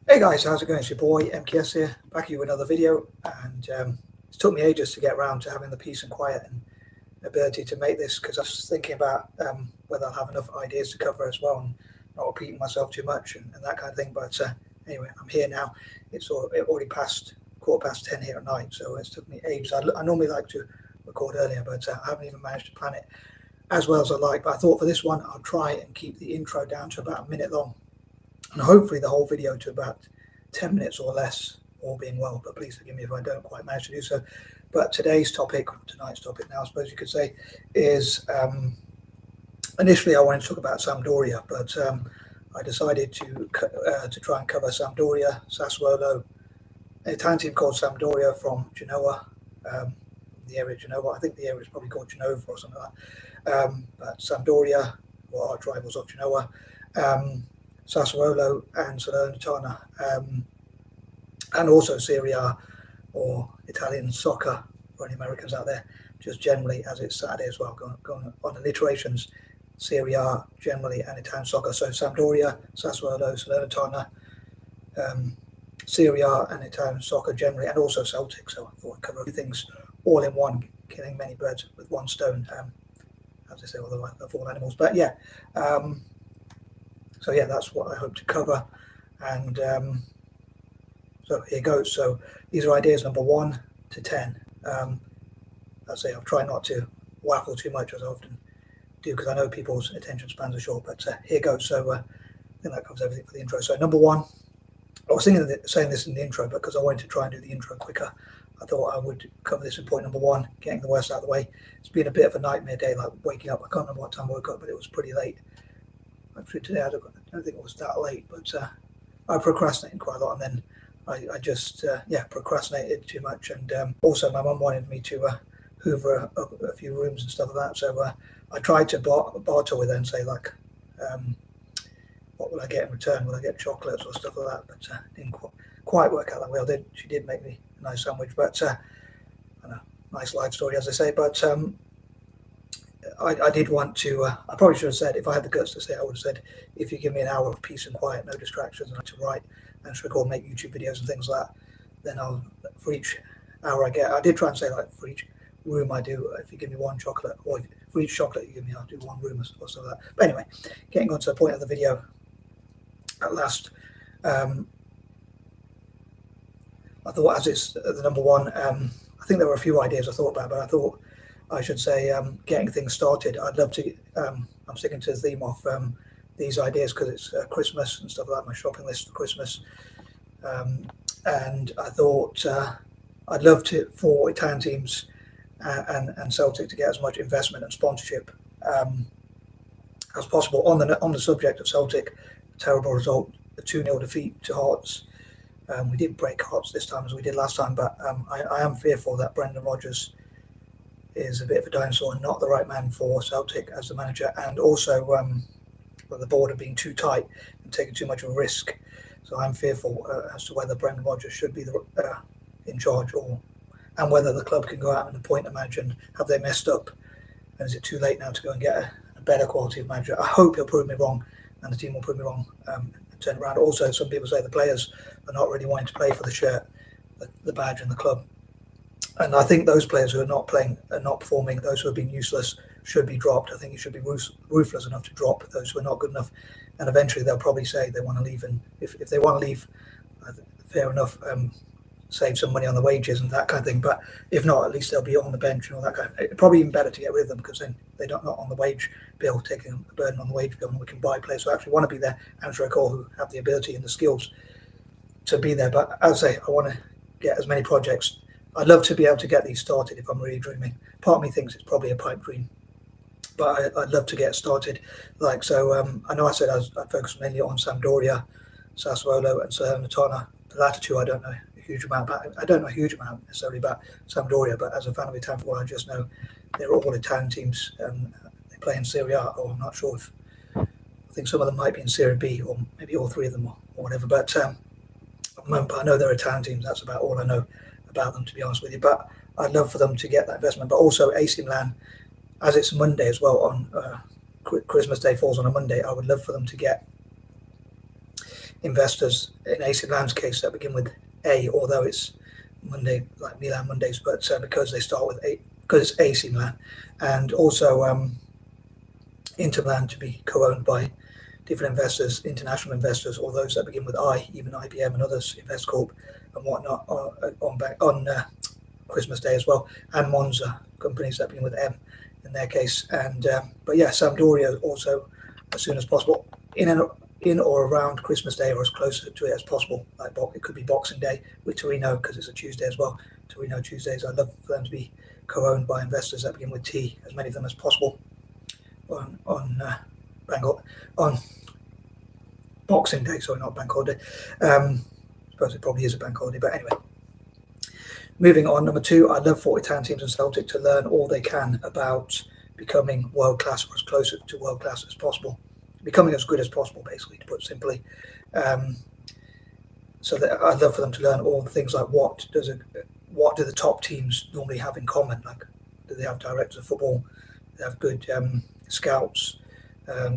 Hey guys, how's it going? It's your boy M.K.S here, back here with another video, and it took me ages to get around to having the peace and quiet and ability to make this, because I was thinking about whether I'll have enough ideas to cover as well and not repeating myself too much and that kind of thing. But anyway, I'm here now. It already passed 10:15 here at night, so it's took me ages. I normally like to record earlier, but I haven't even managed to plan it as well as I like. But I thought for this one I'll try and keep the intro down to about a minute long, and hopefully the whole video to about 10 minutes or less, all being well, but please forgive me if I don't quite manage to do so. But tonight's topic now, I suppose you could say, is initially I wanted to talk about Sampdoria, but I decided to try and cover Sampdoria, Sassuolo, an Italian team called Sampdoria from Genoa, the area of Genoa. I think the area is probably called Genova or something like that. But Sampdoria, or arch rivals of Genoa, Sassuolo and Salernitana, and also Serie A, or Italian soccer for any Americans out there, just generally, as it's Saturday as well, going on alliterations, Serie A generally and Italian soccer. So Sampdoria, Sassuolo, Salernitana, Serie A and Italian soccer generally, and also Celtic. So I thought I'd cover a few things all in one, killing many birds with one stone, as they say, although I love all animals. But yeah, so yeah, that's what I hope to cover, and so here goes. So these are ideas number 1 to 10. I say I'll try not to waffle too much, as I often do, because I know people's attention spans are short. But here goes. So I think that covers everything for the intro. So number 1, I was saying this in the intro, but because I wanted to try and do the intro quicker, I thought I would cover this in point number 1, getting the worst out of the way. It's been a bit of a nightmare day, like waking up. I can't remember what time I woke up, but it was pretty late. Actually, today I don't think it was that late, but I procrastinated quite a lot, and then I just procrastinated too much. And also my mum wanted me to hoover up a few rooms and stuff like that, so I tried to barter with her and say, like, what will I get in return? Will I get chocolates or stuff like that? But didn't quite work out that way. She did make me a nice sandwich, but I know, nice life story, as I say. But I did want to, I probably should have said, if I had the guts to say it, I would have said, if you give me an hour of peace and quiet, no distractions, and to write and to record, make YouTube videos and things like that, then I'll, for each hour I get, I did try and say, like, for each room I do, if you give me one chocolate, or for each chocolate you give me, I'll do one room or something like that. But anyway, getting on to the point of the video at last, I thought, as it's the number 1, I think there were a few ideas I thought about, but I thought I should say getting things started. I'd love to, I'm sticking to the theme of these ideas because it's Christmas and stuff like that, my shopping list for Christmas. And I thought I'd love to, for Italian teams and Celtic, to get as much investment and sponsorship as possible. On the subject of Celtic, terrible result, a 2-0 defeat to Hearts. We did break Hearts this time as we did last time, but I am fearful that Brendan Rodgers is a bit of a dinosaur and not the right man for Celtic as the manager, and also the board of being too tight and taking too much of a risk. So I'm fearful as to whether Brendan Rodgers should be in charge, and whether the club can go out and appoint a manager, and have they messed up, and is it too late now to go and get a better quality of manager? I hope he'll prove me wrong, and the team will prove me wrong and turn it around. Also, some people say the players are not really wanting to play for the shirt, the badge and the club. And I think those players who are not playing and not performing, those who have been useless, should be dropped. I think you should be ruthless enough to drop those who are not good enough. And eventually they'll probably say they want to leave. And if they want to leave, fair enough, save some money on the wages and that kind of thing. But if not, at least they'll be on the bench and all that kind of thing. Probably even better to get rid of them, because then they're not on the wage bill, taking a burden on the wage bill, and we can buy players who actually want to be there, answer a call, who have the ability and the skills to be there. But as I say, I want to get as many projects. I'd love to be able to get these started if I'm really dreaming. Part of me thinks it's probably a pipe dream, but I'd love to get started. Like, so I know I said I'd focus mainly on Sampdoria, Sassuolo and Salernitana. The latter two I don't know a huge amount about. I don't know a huge amount necessarily about Sampdoria, but as a fan of Italian football, I just know they're all Italian teams. They play in Serie A, or I'm not sure if, I think some of them might be in Serie B, or maybe all 3 of them, or whatever. But at the moment, I know they're Italian teams. That's about all I know about them, to be honest with you. But I'd love for them to get that investment. But also AC Milan, as it's Monday as well, on Christmas Day falls on a Monday, I would love for them to get investors in AC Milan's case that begin with A, although it's Monday, like Milan Mondays, but because they start with A, because it's AC Milan, and also Inter Milan to be co-owned by different investors, international investors, or those that begin with I, even IBM and others, Investcorp and whatnot, on Christmas Day as well, and Monza, companies that begin with M in their case. And but yeah, Sampdoria also as soon as possible, in or around Christmas Day or as close to it as possible. Like it could be Boxing Day with Torino because it's a Tuesday as well. Torino Tuesdays, I'd love for them to be co-owned by investors that begin with T, as many of them as possible on Boxing Day, sorry, not Bank Holiday. I suppose it probably is a Bank Holiday, but anyway. Moving on, number 2, I'd love for Italian teams and Celtic to learn all they can about becoming world-class or as close to world-class as possible. Becoming as good as possible, basically, to put simply. So that I'd love for them to learn all the things like what do the top teams normally have in common? Like, do they have directors of football? Do they have good scouts,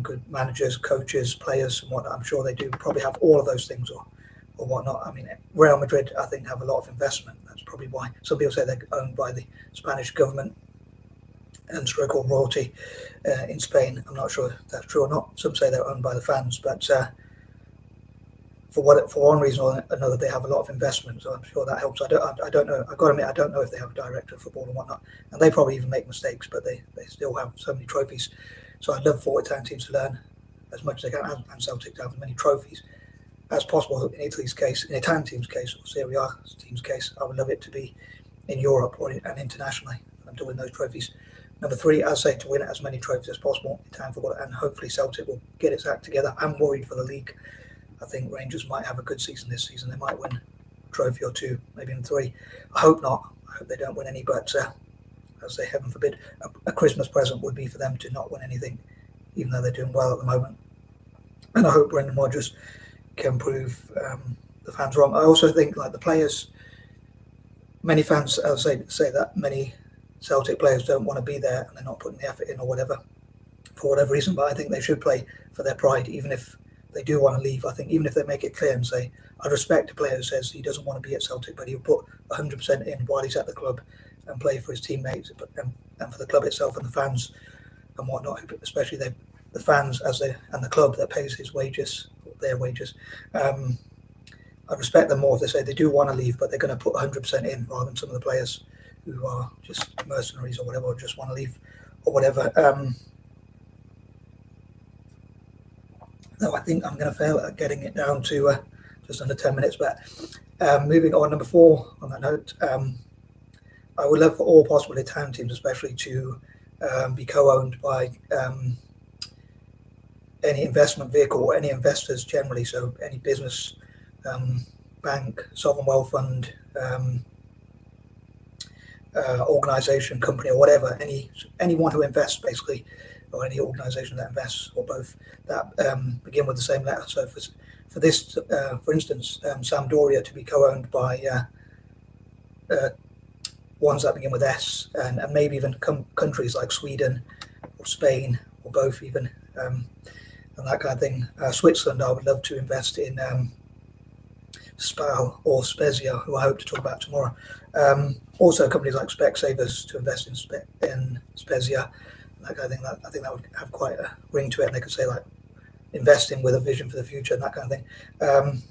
good managers, coaches, players, and whatnot? I'm sure they do. Probably have all of those things or whatnot. I mean, Real Madrid, I think, have a lot of investment. That's probably why. Some people say they're owned by the Spanish government and so-called royalty in Spain. I'm not sure if that's true or not. Some say they're owned by the fans, but for one reason or another, they have a lot of investment. So I'm sure that helps. I don't know. I've got to admit, I don't know if they have a director of football and whatnot, and they probably even make mistakes, but they still have so many trophies. So I'd love for Italian teams to learn as much as they can, and Celtic to have as many trophies as possible. In Italy's case, in Italian team's case, or Serie A team's case, I would love it to be in Europe and internationally, and to win those trophies. Number 3, I'd say to win as many trophies as possible, Italian football, and hopefully Celtic will get its act together. I'm worried for the league. I think Rangers might have a good season this season. They might win a trophy or 2, maybe even 3. I hope not. I hope they don't win any, but I'll say heaven forbid, a Christmas present would be for them to not win anything, even though they're doing well at the moment. And I hope Brendan Rodgers can prove the fans wrong. I also think, like the players, many fans, I'll say that many Celtic players don't want to be there and they're not putting the effort in or whatever, for whatever reason, but I think they should play for their pride, even if they do want to leave. I think even if they make it clear and say, I respect a player who says he doesn't want to be at Celtic, but he'll put 100% in while he's at the club and play for his teammates and for the club itself and the fans and whatnot, especially the fans and the club that pays his wages, their wages. I respect them more if they say they do want to leave, but they're going to put 100% in, rather than some of the players who are just mercenaries or whatever, or just want to leave or whatever. No, I think I'm going to fail at getting it down to just under 10 minutes. But moving on, number 4 on that note, I would love for all possible Italian teams, especially, to be co-owned by any investment vehicle or any investors generally. So any business, bank, sovereign wealth fund, organization, company, or whatever, anyone who invests, basically, or any organization that invests, or both, that begin with the same letter. So for this, for instance, Sampdoria to be co-owned by ones that begin with S, and maybe even countries like Sweden or Spain, or both even, and that kind of thing. Switzerland, I would love to invest in SPAL or Spezia, who I hope to talk about tomorrow. Also, companies like Specsavers to invest in Spezia, that kind of thing. I think that would have quite a ring to it, and they could say, like, investing with a vision for the future and that kind of thing.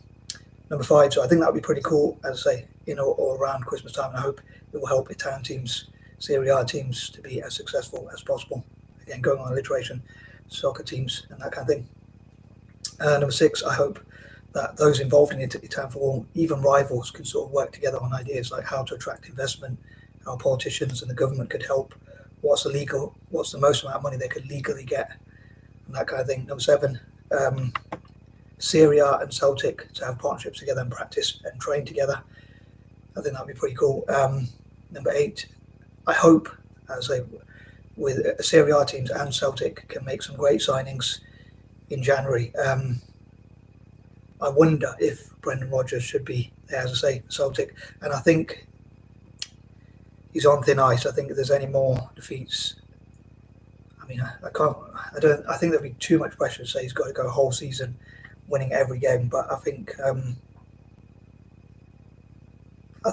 Number 5, so I think that would be pretty cool, as I say, or around Christmas time, and I hope it will help Italian teams, Serie A teams, to be as successful as possible. Again, going on alliteration, soccer teams and that kind of thing. Number 6, I hope that those involved in Italian football, even rivals, can sort of work together on ideas like how to attract investment, how politicians and the government could help, what's the most amount of money they could legally get, and that kind of thing. Number 7, Serie A and Celtic to have partnerships together and practice and train together. I think that'd be pretty cool. Number 8, I hope, as I say, with Serie A teams and Celtic can make some great signings in January. I wonder if Brendan Rodgers should be there, as I say, Celtic, and I think he's on thin ice. I think if there's any more defeats, I mean, I think there'd be too much pressure to say he's got to go a whole season winning every game, but I think I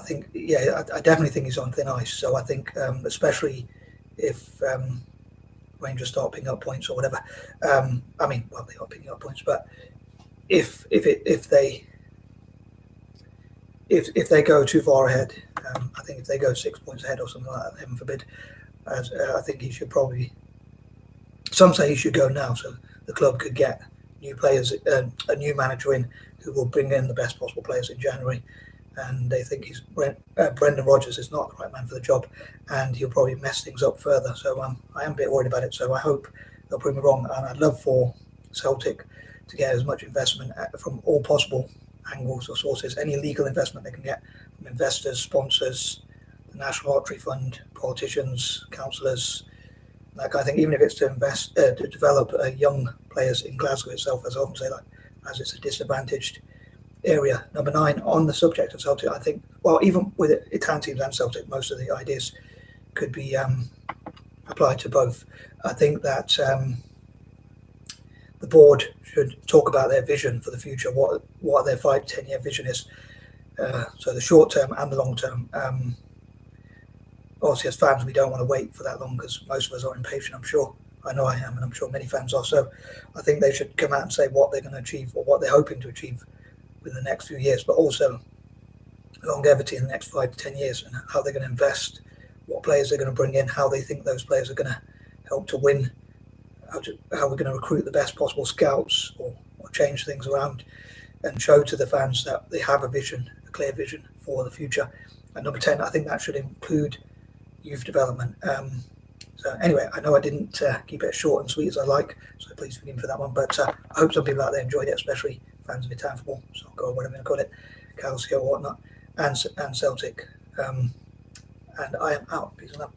definitely think he's on thin ice. So I think especially if Rangers start picking up points or whatever. They are picking up points, but if they go too far ahead, I think if they go 6 points ahead or something like that, heaven forbid, I think he should probably. Some say he should go now, so the club could get new players, a new manager in who will bring in the best possible players in January. And they think Brendan Rodgers is not the right man for the job, and he'll probably mess things up further. So I am a bit worried about it. So I hope they'll prove me wrong, and I'd love for Celtic to get as much investment from all possible angles or sources, any legal investment they can get from investors, sponsors, the National Lottery Fund, politicians, councillors, that kind of thing. Even if it's to invest to develop young players in Glasgow itself, as I often say, as it's a disadvantaged area. Number 9, on the subject of Celtic, I think, well, even with Italian teams and Celtic, most of the ideas could be applied to both. I think that the board should talk about their vision for the future, what their 5-10 year vision is. So the short term and the long term. Obviously, as fans, we don't want to wait for that long because most of us are impatient, I'm sure. I know I am, and I'm sure many fans are. So I think they should come out and say what they're going to achieve or what they're hoping to achieve in the next few years, but also longevity in the next 5 to 10 years and how they're going to invest, what players they're going to bring in, how they think those players are going to help to win, how we're going to recruit the best possible scouts or change things around and show to the fans that they have a vision, a clear vision for the future. And number 10, I think that should include youth development. So anyway, I know I didn't keep it as short and sweet as I like, so please forgive me for that one, but I hope some people out there enjoyed it, especially fans of Italian football, soccer, or whatever you call it, Calcio or whatnot, and Celtic. And I am out. Peace and love.